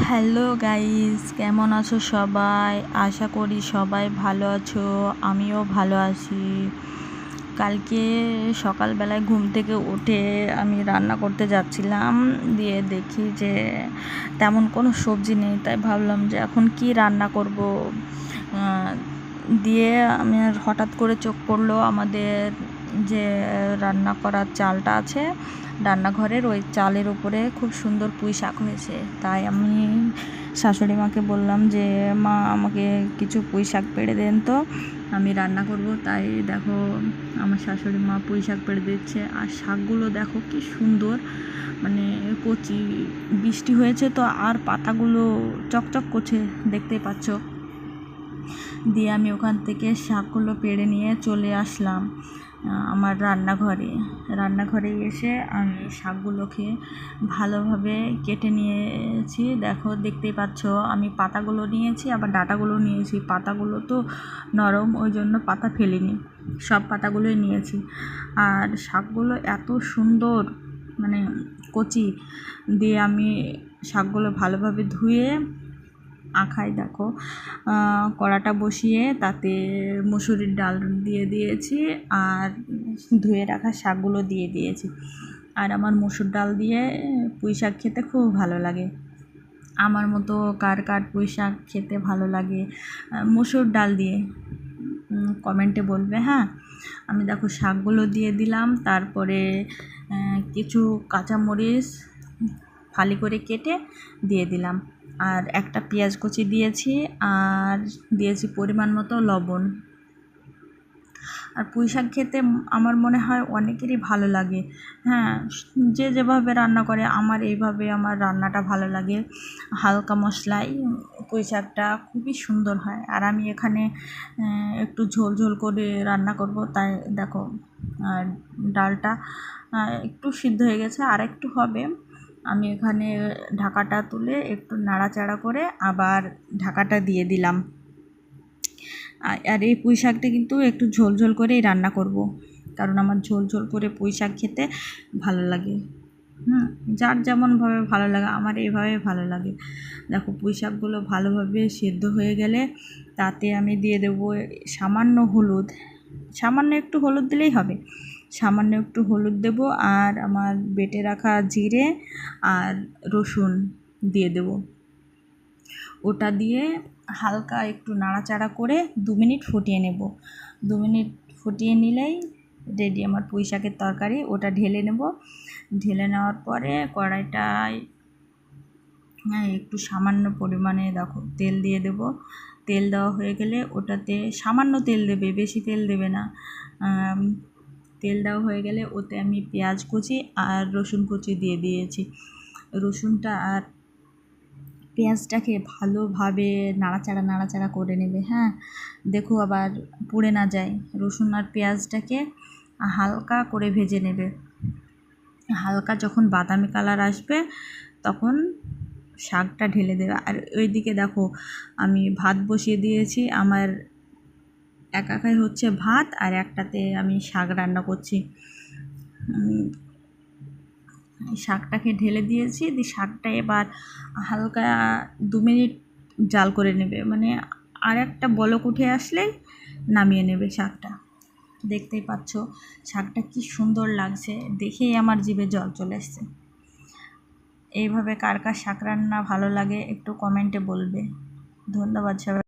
Hello guys, কেমন আছো সবাই? আশা করি সবাই ভালো আছো। আমিও ভালো আছি। কালকে সকালবেলায় ঘুম থেকে উঠে আমি রান্না করতে যাচ্ছিলাম, দিয়ে দেখি যে তেমন কোনো সবজি নেই। তাই ভাবলাম যে এখন কি রান্না করব। দিয়ে আমার হঠাৎ করে চোখ পড়লো আমাদের যে রান্না করার চালটা আছে রান্নাঘরের, ওই চালের উপরে খুব সুন্দর পুঁই শাক হয়েছে। তাই আমি শাশুড়ি মাকে বললাম যে মা, আমাকে কিছু পুঁই শাক পেড়ে দেন তো, আমি রান্না করব। তাই দেখো আমার শাশুড়ি মা পুঁই শাক পেড়ে দিচ্ছে। আর শাকগুলো দেখো কি সুন্দর, মানে কচি, বৃষ্টি হয়েছে তো আর পাতাগুলো চকচক করছে, দেখতেই পাচ্ছ। দিয়ে আমি ওখান থেকে শাকগুলো পেড়ে নিয়ে চলে আসলাম আমার রান্নাঘরে এসে আমি শাকগুলোকে ভালোভাবে কেটে নিয়েছি। দেখো, দেখতেই পাচ্ছ আমি পাতাগুলো নিয়েছি, আবার ডাঁটাগুলো নিয়েছি। পাতাগুলো তো নরম, ওই জন্য পাতা ফেলিনি, সব পাতাগুলোই নিয়েছি। আর শাকগুলো এত সুন্দর, মানে কচি। দিয়ে আমি শাকগুলো ভালোভাবে ধুয়ে আখায় দেখো কড়াটা বসিয়ে তাতে মুসুরির ডাল দিয়ে দিয়েছি আর ধুয়ে রাখা শাকগুলো দিয়ে দিয়েছি। আর আমার মসুর ডাল দিয়ে পুঁই শাক খেতে খুব ভালো লাগে। আমার মতো কার কার পুঁই শাক খেতে ভালো লাগে মসুর ডাল দিয়ে, কমেন্টে বলবে। হ্যাঁ, আমি দেখো শাকগুলো দিয়ে দিলাম, তারপরে কিছু কাঁচামরিচ ফালি করে কেটে দিয়ে দিলাম, আর একটা পেঁয়াজ কুচি দিয়েছি, আর দিয়েছি পরিমাণ মতো লবণ। আর পুঁই শাক খেতে আমার মনে হয় অনেকেরই ভালো লাগে। হ্যাঁ, যে যেভাবে রান্না করে, আমার এইভাবে আমার রান্নাটা ভালো লাগে। হালকা মশলায় পুঁই শাকটা খুবই সুন্দর হয়। আর আমি এখানে একটু ঝোল ঝোল করে রান্না করব, তাই দেখো ডালটা একটু সিদ্ধ হয়ে গেছে, আর একটু হবে। আমি এখানে ঢাকাটা তুলে একটু নাড়াচাড়া করে আবার ঢাকাটা দিয়ে দিলাম। আর এই পুঁই শাকটা কিন্তু একটু ঝোল ঝোল করেই রান্না করব, কারণ আমার ঝোল ঝোল করে পুঁই শাক খেতে ভালো লাগে। যার যেমনভাবে ভালো লাগে, আমার এইভাবে ভালো লাগে। দেখো পুঁই শাকগুলো ভালোভাবে সেদ্ধ হয়ে গেলে তাতে আমি দিয়ে দেবো সামান্য হলুদ, সামান্য একটু হলুদ দিলেই হবে। সামান্য একটু হলুদ দেবো, আর আমার বেটে রাখা জিরে আর রসুন দিয়ে দেবো। ওটা দিয়ে হালকা একটু নাড়াচাড়া করে 2 মিনিট ফুটিয়ে নেব। 2 মিনিট ফুটিয়ে নিলেই রেডি আমার পুঁই শাকের তরকারি। ওটা ঢেলে নেব। ঢেলে নেওয়ার পরে কড়াইটায় একটু সামান্য পরিমাণে দেখো তেল দিয়ে দেব। তেল দেওয়া হয়ে গেলে ওটাতে সামান্য তেল দেবে, বেশি তেল দেবে না। তেল দেওয়া হয়ে গেলে ওতে আমি পেঁয়াজ কুচি আর রসুন কুচি দিয়ে দিয়েছি। রসুনটা আর পেঁয়াজটাকে ভালোভাবে নাড়াচাড়া করে নেবে। হ্যাঁ, দেখো আবার পুড়ে না যায়। রসুন আর পেঁয়াজটাকে হালকা করে ভেজে নেবে। হালকা যখন বাদামি কালার আসবে তখন শাকটা ঢেলে দেবে। আর ওইদিকে দেখো আমি ভাত বসিয়ে দিয়েছি। আমার একাই হচ্ছে ভাত, আর একটাতে আমি শাক রান্না করছি। শাকটাকে ঢেলে দিয়েছি। দিয়ে শাকটা এবার হালকা 2 মিনিট জাল করে নেবে, মানে আর একটা বলক উঠে আসলেই নামিয়ে নেবে শাকটা। দেখতেই পাচ্ছ শাকটা কি সুন্দর লাগছে, দেখেই আমার জিভে জল চলে এসছে। এইভাবে কার কার শাক রান্না ভালো লাগে একটু কমেন্টে বলবে। ধন্যবাদ সবাই।